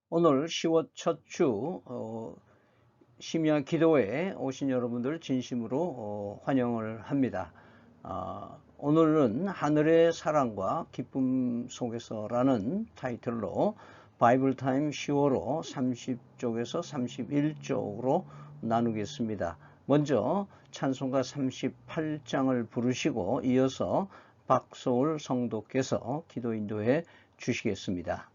오늘 10월 첫 주 심야 기도회에 오신 여러분들 진심으로 환영을 합니다. 오늘은 하늘의 사랑과 기쁨 속에서라는 타이틀로 바이블타임 10월호 30쪽에서 31쪽으로 나누겠습니다. 먼저 찬송가 38장을 부르시고 이어서 박소울 성도께서 기도 인도해 주시겠습니다.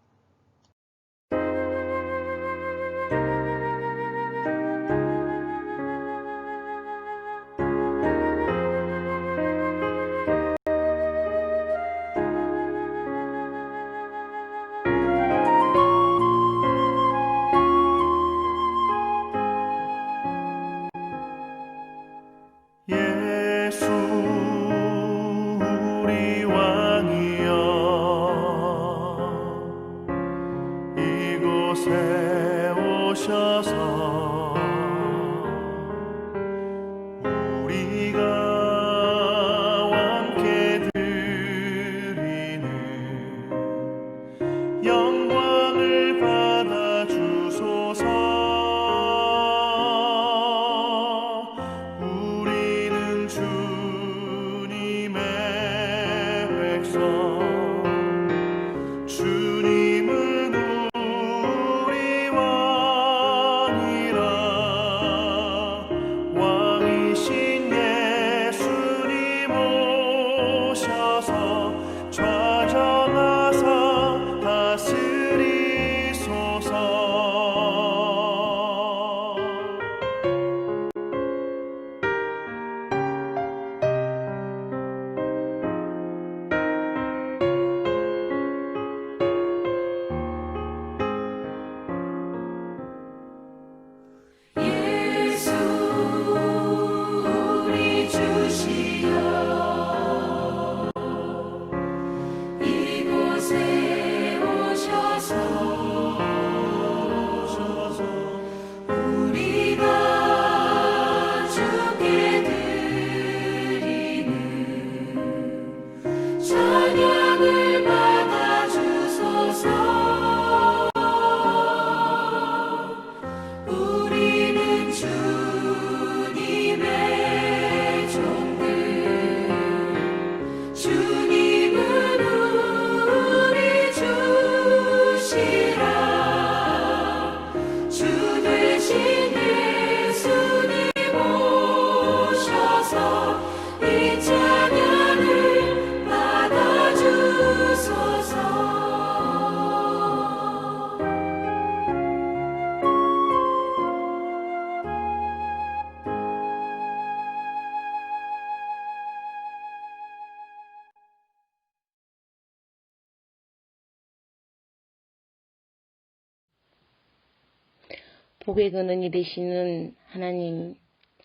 복의 근원이 되시는 하나님,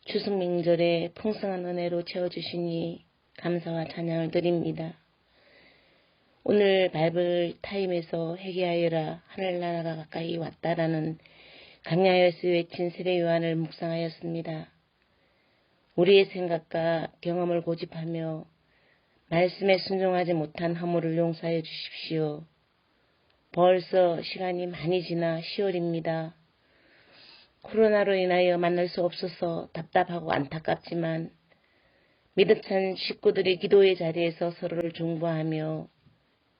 추석 명절에 풍성한 은혜로 채워주시니 감사와 찬양을 드립니다. 오늘 바이블 타임에서 회개하여라 하늘나라가 가까이 왔다라는 강야에서 외친 세례 요한을 묵상하였습니다. 우리의 생각과 경험을 고집하며 말씀에 순종하지 못한 허물을 용서하여 주십시오. 벌써 시간이 많이 지나 10월입니다. 코로나로 인하여 만날 수 없어서 답답하고 안타깝지만 믿음 찬 식구들이 기도의 자리에서 서로를 중보하며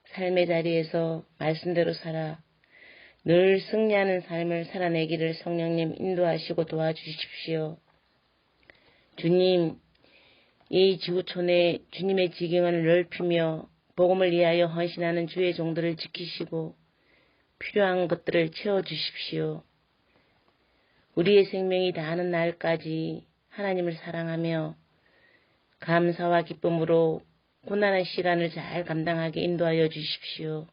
삶의 자리에서 말씀대로 살아 늘 승리하는 삶을 살아내기를 성령님 인도하시고 도와주십시오. 주님, 이 지구촌에 주님의 지경을 넓히며 복음을 위하여 헌신하는 주의 종들을 지키시고 필요한 것들을 채워주십시오. 우리의 생명이 다하는 날까지 하나님을 사랑하며 감사와 기쁨으로 고난의 시간을 잘 감당하게 인도하여 주십시오.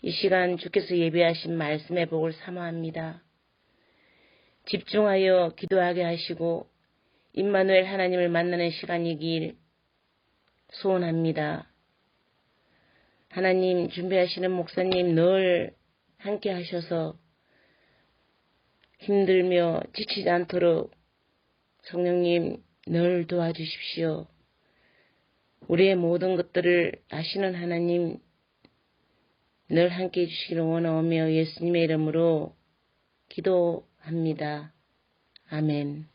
이 시간 주께서 예비하신 말씀의 복을 사모합니다. 집중하여 기도하게 하시고 임마누엘 하나님을 만나는 시간이길 소원합니다. 하나님, 준비하시는 목사님 늘 함께 하셔서 힘들며 지치지 않도록 성령님 늘 도와주십시오. 우리의 모든 것들을 아시는 하나님, 늘 함께 해주시기를 원하오며 예수님의 이름으로 기도합니다. 아멘.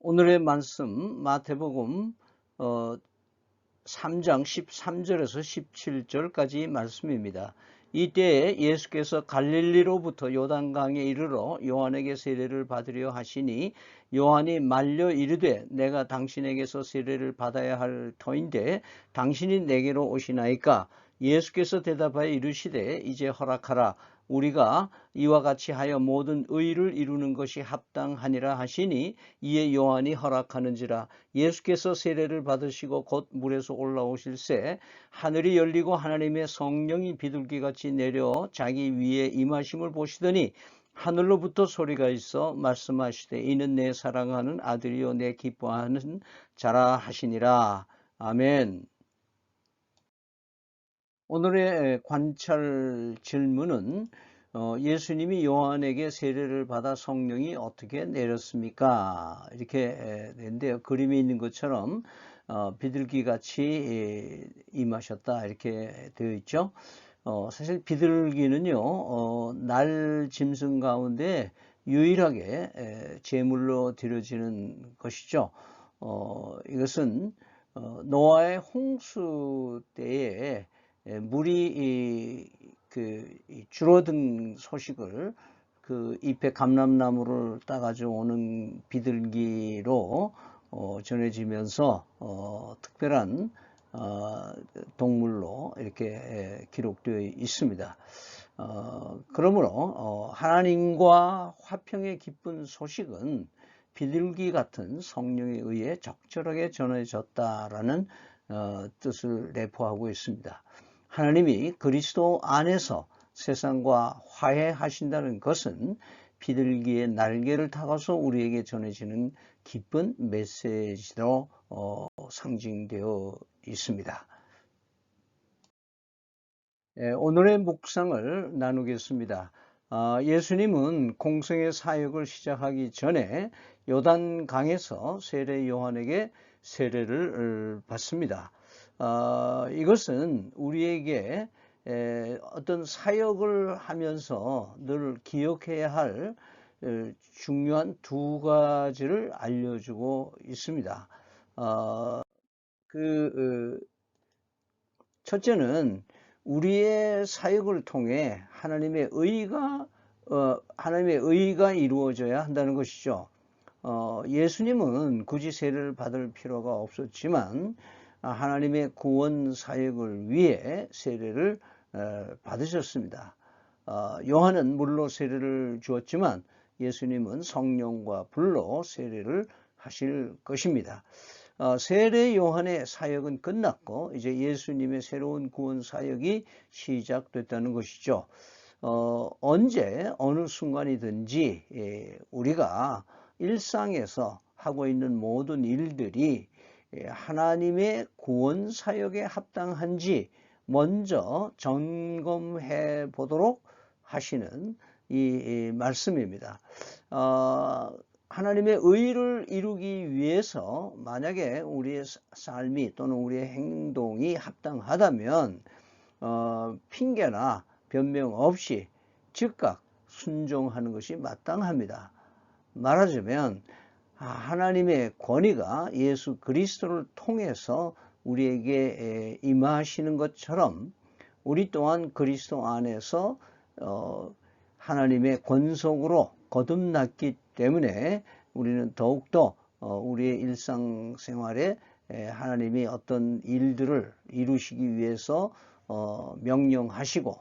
오늘의 말씀 마태복음 3장 13절에서 17절까지 말씀입니다. 이때에 예수께서 갈릴리로부터 요단강에 이르러 요한에게 세례를 받으려 하시니 요한이 말려 이르되 내가 당신에게서 세례를 받아야 할 터인데 당신이 내게로 오시나이까? 예수께서 대답하여 이르시되 이제 허락하라. 우리가 이와 같이 하여 모든 의를 이루는 것이 합당하니라 하시니 이에 요한이 허락하는지라. 예수께서 세례를 받으시고 곧 물에서 올라오실새 하늘이 열리고 하나님의 성령이 비둘기같이 내려 자기 위에 임하심을 보시더니 하늘로부터 소리가 있어 말씀하시되 이는 내 사랑하는 아들이요 내 기뻐하는 자라 하시니라. 아멘. 오늘의 관찰 질문은 예수님이 요한에게 세례를 받아 성령이 어떻게 내렸습니까? 이렇게 되는데요. 그림에 있는 것처럼 비둘기같이 임하셨다 이렇게 되어 있죠. 사실 비둘기는요 날 짐승 가운데 유일하게 제물로 드려지는 것이죠. 이것은 노아의 홍수 때에 물이 줄어든 소식을 그 잎에 감람나무를 따가지고 오는 비둘기로 전해지면서 특별한 동물로 이렇게 기록되어 있습니다. 그러므로 하나님과 화평의 기쁜 소식은 비둘기 같은 성령에 의해 적절하게 전해졌다라는 뜻을 내포하고 있습니다. 하나님이 그리스도 안에서 세상과 화해하신다는 것은 비둘기의 날개를 타고서 우리에게 전해지는 기쁜 메시지로 상징되어 있습니다. 오늘의 묵상을 나누겠습니다. 예수님은 공생의 사역을 시작하기 전에 요단강에서 세례 요한에게 세례를 받습니다. 이것은 우리에게 어떤 사역을 하면서 늘 기억해야 할 중요한 두 가지를 알려주고 있습니다. 첫째는 우리의 사역을 통해 하나님의 의가 이루어져야 한다는 것이죠. 예수님은 굳이 세례를 받을 필요가 없었지만 하나님의 구원 사역을 위해 세례를 받으셨습니다. 요한은 물로 세례를 주었지만 예수님은 성령과 불로 세례를 하실 것입니다. 세례 요한의 사역은 끝났고 이제 예수님의 새로운 구원 사역이 시작됐다는 것이죠. 언제 어느 순간이든지 우리가 일상에서 하고 있는 모든 일들이 하나님의 구원 사역에 합당한지 먼저 점검해 보도록 하시는 이 말씀입니다. 하나님의 의를 이루기 위해서 만약에 우리의 삶이 또는 우리의 행동이 합당하다면 핑계나 변명 없이 즉각 순종하는 것이 마땅합니다. 말하자면 하나님의 권위가 예수 그리스도를 통해서 우리에게 임하시는 것처럼 우리 또한 그리스도 안에서 하나님의 권속으로 거듭났기 때문에 우리는 더욱더 우리의 일상생활에 하나님이 어떤 일들을 이루시기 위해서 명령하시고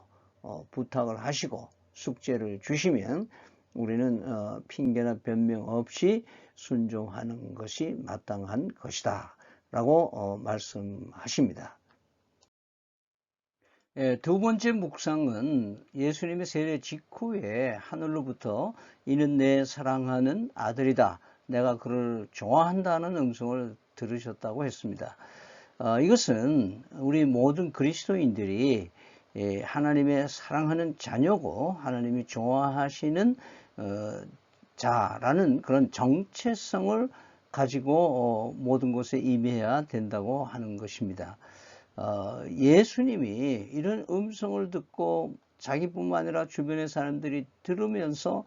부탁을 하시고 숙제를 주시면 우리는 핑계나 변명 없이 순종하는 것이 마땅한 것이다 라고 말씀하십니다. 두 번째 묵상은 예수님의 세례 직후에 하늘로부터 이는 내 사랑하는 아들이다, 내가 그를 좋아한다는 음성을 들으셨다고 했습니다. 이것은 우리 모든 그리스도인들이 하나님의 사랑하는 자녀고 하나님이 좋아하시는 자라는 그런 정체성을 가지고 모든 것에 임해야 된다고 하는 것입니다. 예수님이 이런 음성을 듣고 자기뿐만 아니라 주변의 사람들이 들으면서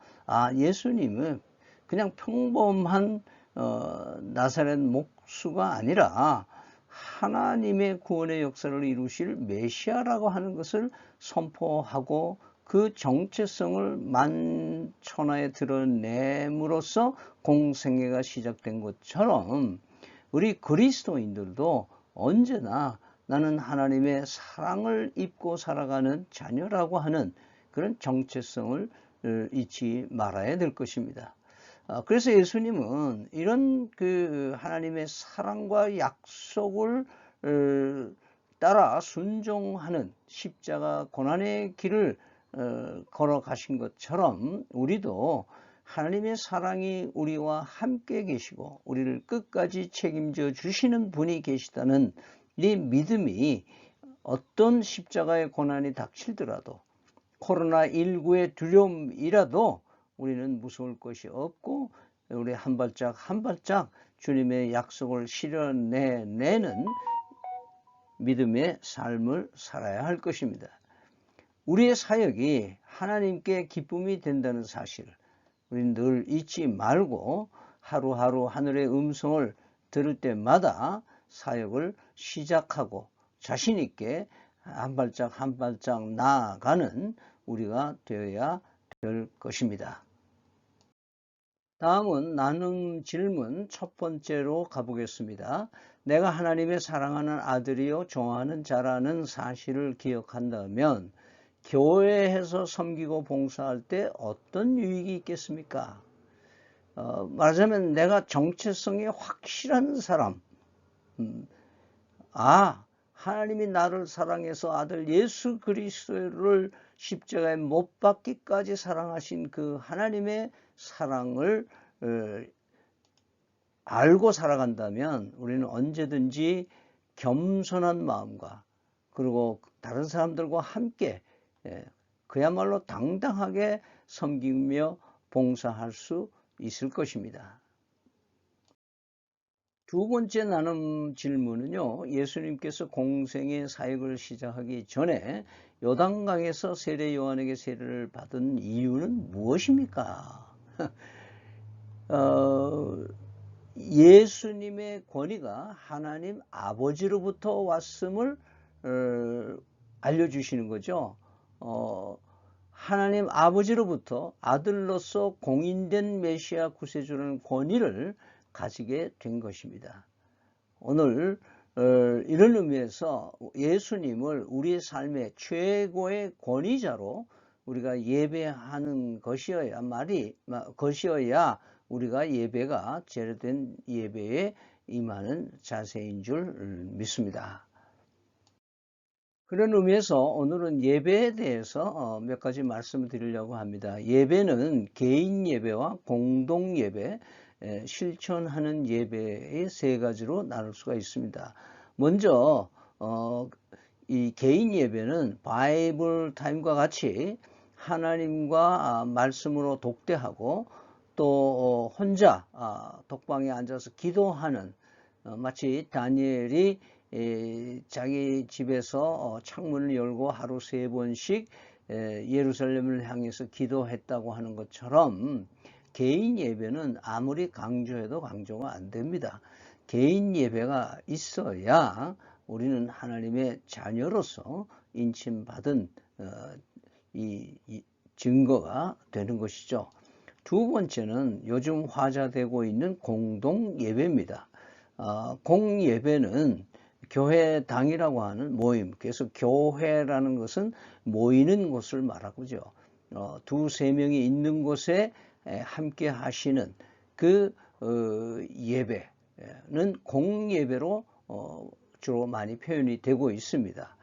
예수님은 그냥 평범한 나사렛 목수가 아니라 하나님의 구원의 역사를 이루실 메시아라고 하는 것을 선포하고 그 정체성을 만천하에 드러냄으로써 공생애가 시작된 것처럼 우리 그리스도인들도 언제나 나는 하나님의 사랑을 입고 살아가는 자녀라고 하는 그런 정체성을 잊지 말아야 될 것입니다. 그래서 예수님은 이런 그 하나님의 사랑과 약속을 따라 순종하는 십자가 고난의 길을 걸어가신 것처럼 우리도 하나님의 사랑이 우리와 함께 계시고 우리를 끝까지 책임져 주시는 분이 계시다는 이 믿음이 어떤 십자가의 고난이 닥치더라도 코로나19의 두려움이라도 우리는 무서울 것이 없고 우리 한 발짝 한 발짝 주님의 약속을 실현해내는 믿음의 삶을 살아야 할 것입니다. 우리의 사역이 하나님께 기쁨이 된다는 사실을 우리는 늘 잊지 말고 하루하루 하늘의 음성을 들을 때마다 사역을 시작하고 자신 있게 한 발짝 한 발짝 나아가는 우리가 되어야 될 것입니다. 다음은 나눔 질문 첫 번째로 가보겠습니다. 내가 하나님의 사랑하는 아들이요 좋아하는 자라는 사실을 기억한다면 교회에서 섬기고 봉사할 때 어떤 유익이 있겠습니까? 말하자면 내가 정체성이 확실한 사람, 하나님이 나를 사랑해서 아들 예수 그리스도를 십자가에 못 박기까지 사랑하신 그 하나님의 사랑을 알고 살아간다면 우리는 언제든지 겸손한 마음과 그리고 다른 사람들과 함께 그야말로 당당하게 섬기며 봉사할 수 있을 것입니다. 두 번째 나눔 질문은요, 예수님께서 공생의 사역을 시작하기 전에 요단강에서 세례 요한에게 세례를 받은 이유는 무엇입니까? 예수님의 권위가 하나님 아버지로부터 왔음을 알려주시는 거죠. 하나님 아버지로부터 아들로서 공인된 메시아 구세주라는 권위를 가지게 된 것입니다. 오늘 이런 의미에서 예수님을 우리의 삶의 최고의 권위자로 우리가 예배하는 것이어야 우리가 예배가 제대된 예배에 임하는 자세인 줄 믿습니다. 그런 의미에서 오늘은 예배에 대해서 몇 가지 말씀을 드리려고 합니다. 예배는 개인 예배와 공동 예배, 실천하는 예배의 세 가지로 나눌 수가 있습니다. 먼저 이 개인 예배는 바이블 타임과 같이 하나님과 말씀으로 독대하고 또 혼자 독방에 앉아서 기도하는 마치 다니엘이 자기 집에서 창문을 열고 하루 3번씩 예루살렘을 향해서 기도했다고 하는 것처럼 개인 예배는 아무리 강조해도 강조가 안 됩니다. 개인 예배가 있어야 우리는 하나님의 자녀로서 인침받은 이 증거가 되는 것이죠. 두 번째는 요즘 화제되고 있는 공동 예배입니다. 공예배는 교회당이라고 하는 모임, 그래서 교회라는 것은 모이는 곳을 말하고죠. 두세 명이 있는 곳에 함께 하시는 그 예배는 공예배로 주로 많이 표현이 되고 있습니다.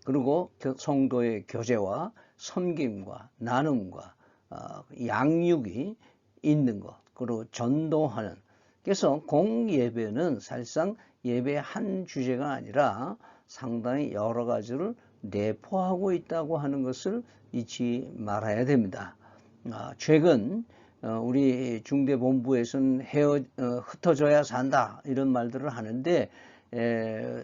그리고 성도의 교제와 섬김과 나눔과 양육이 있는 것, 그리고 전도하는. 그래서 공예배는 사실상 예배의 한 주제가 아니라 상당히 여러 가지를 내포하고 있다고 하는 것을 잊지 말아야 됩니다. 최근 우리 중대본부에서는 흩어져야 산다 이런 말들을 하는데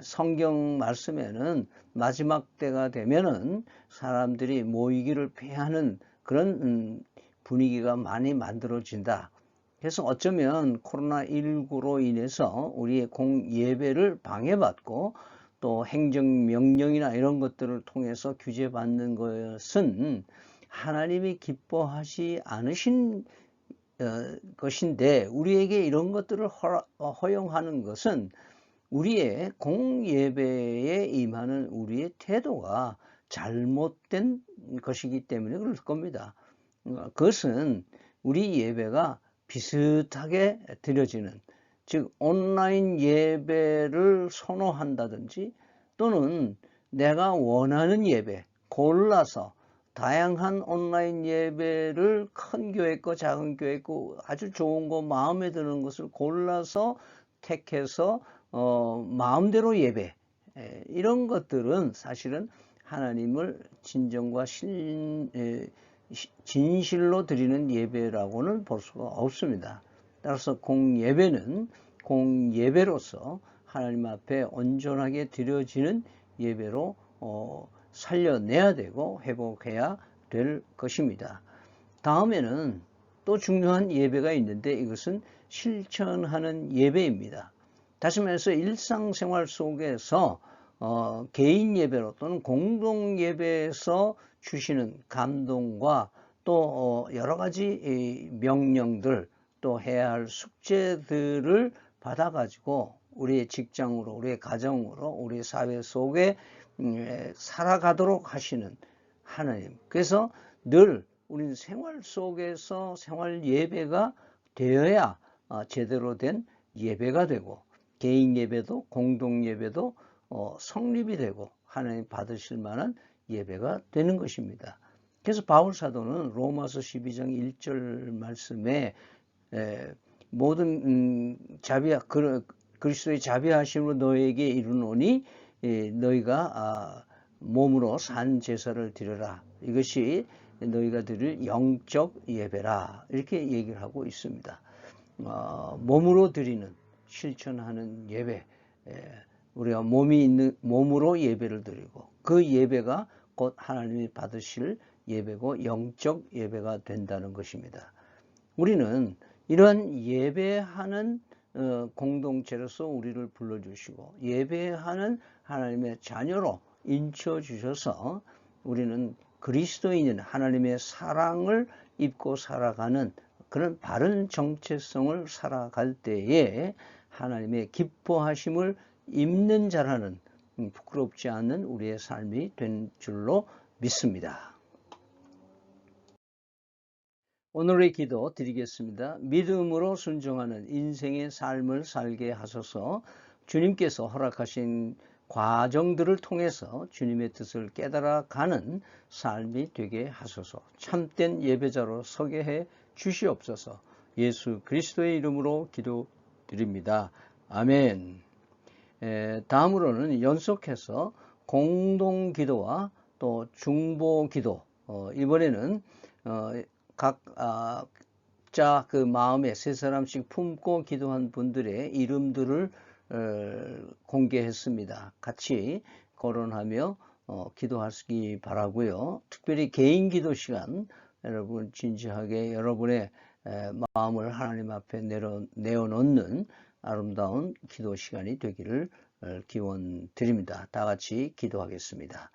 성경 말씀에는 마지막 때가 되면은 사람들이 모이기를 피하는 그런 분위기가 많이 만들어진다. 그래서 어쩌면 코로나19로 인해서 우리의 공예배를 방해받고 또 행정명령이나 이런 것들을 통해서 규제받는 것은 하나님이 기뻐하지 않으신 것인데, 우리에게 이런 것들을 허용하는 것은 우리의 공예배에 임하는 우리의 태도가 잘못된 것이기 때문에 그럴 겁니다. 그것은 우리 예배가 비슷하게 드려지는, 즉 온라인 예배를 선호한다든지 또는 내가 원하는 예배, 골라서 다양한 온라인 예배를 큰 교회 거 작은 교회 거 아주 좋은 거 마음에 드는 것을 골라서 택해서 마음대로 예배, 이런 것들은 사실은 하나님을 진정과 진실로 드리는 예배라고는 볼 수가 없습니다. 따라서 공예배는 공예배로서 하나님 앞에 온전하게 드려지는 예배로 살려내야 되고 회복해야 될 것입니다. 다음에는 또 중요한 예배가 있는데, 이것은 실천하는 예배입니다. 다시 말해서 일상생활 속에서 개인 예배로 또는 공동 예배에서 주시는 감동과 또 여러 가지 명령들, 또 해야 할 숙제들을 받아가지고 우리의 직장으로, 우리의 가정으로, 우리 사회 속에 살아가도록 하시는 하나님. 그래서 늘 우리는 생활 속에서 생활 예배가 되어야 제대로 된 예배가 되고, 개인 예배도 공동 예배도 성립이 되고 하나님 받으실 만한 예배가 되는 것입니다. 그래서 바울 사도는 로마서 12장 1절 말씀에 모든 그리스도의 자비하심으로 너에게 이르노니 너희가 몸으로 산 제사를 드려라. 이것이 너희가 드릴 영적 예배라. 이렇게 얘기를 하고 있습니다. 몸으로 드리는, 실천하는 예배, 우리가 몸이 있는 몸으로 예배를 드리고 그 예배가 곧 하나님이 받으실 예배고 영적 예배가 된다는 것입니다. 우리는 이런 예배하는 공동체로서 우리를 불러주시고 예배하는 하나님의 자녀로 인쳐주셔서 우리는 그리스도인인 하나님의 사랑을 입고 살아가는 그런 바른 정체성을 살아갈 때에 하나님의 기뻐하심을 입는 자라는 부끄럽지 않은 우리의 삶이 된 줄로 믿습니다. 오늘의 기도 드리겠습니다. 믿음으로 순종하는 인생의 삶을 살게 하소서. 주님께서 허락하신 과정들을 통해서 주님의 뜻을 깨달아가는 삶이 되게 하소서. 참된 예배자로 서게 해 주시옵소서. 예수 그리스도의 이름으로 기도드립니다. 아멘. 다음으로는 연속해서 공동기도와 또 중보기도, 이번에는 각자 그 마음에 세 사람씩 품고 기도한 분들의 이름들을 공개했습니다. 같이 거론하며 기도하시기 바라고요. 특별히 개인 기도 시간, 여러분 진지하게 여러분의 마음을 하나님 앞에 내어놓는 아름다운 기도 시간이 되기를 기원 드립니다. 다 같이 기도하겠습니다.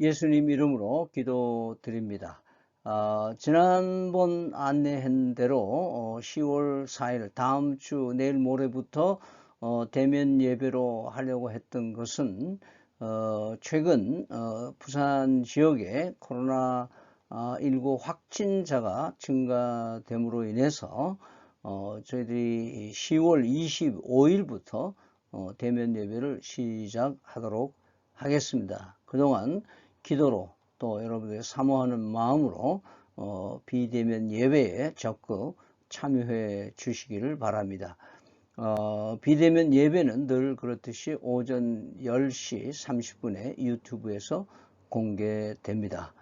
예수님 이름으로 기도드립니다. 지난번 안내한 대로 10월 4일 다음 주 내일 모레부터 대면 예배로 하려고 했던 것은 최근 부산 지역에 코로나19 확진자가 증가됨으로 인해서 저희들이 10월 25일부터 대면 예배를 시작하도록 하겠습니다. 그동안 기도로 또 여러분들이 사모하는 마음으로 비대면 예배에 적극 참여해 주시기를 바랍니다. 비대면 예배는 늘 그렇듯이 오전 10시 30분에 유튜브에서 공개됩니다.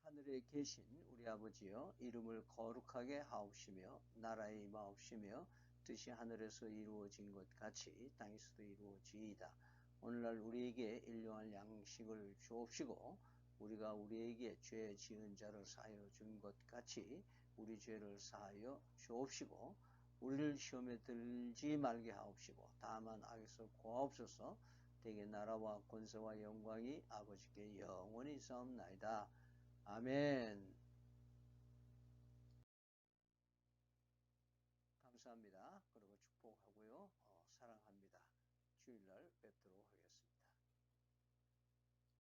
하늘에 계신 우리 아버지여, 이름을 거룩하게 하옵시며 나라의 임하옵시며 뜻이 하늘에서 이루어진 것 같이 땅에서도 이루어지이다. 오늘날 우리에게 일용할 양식을 주옵시고 우리가 우리에게 죄 지은 자를 사하여 준 것 같이 우리 죄를 사하여 주옵시고 우리를 시험에 들지 말게 하옵시고 다만 악에서 구하옵소서. 대개 나라와 권세와 영광이 아버지께 영원히 있사옵나이다. 아멘. 감사합니다. 그리고 축복하고요. 사랑합니다. 주일날 뵙도록 하겠습니다.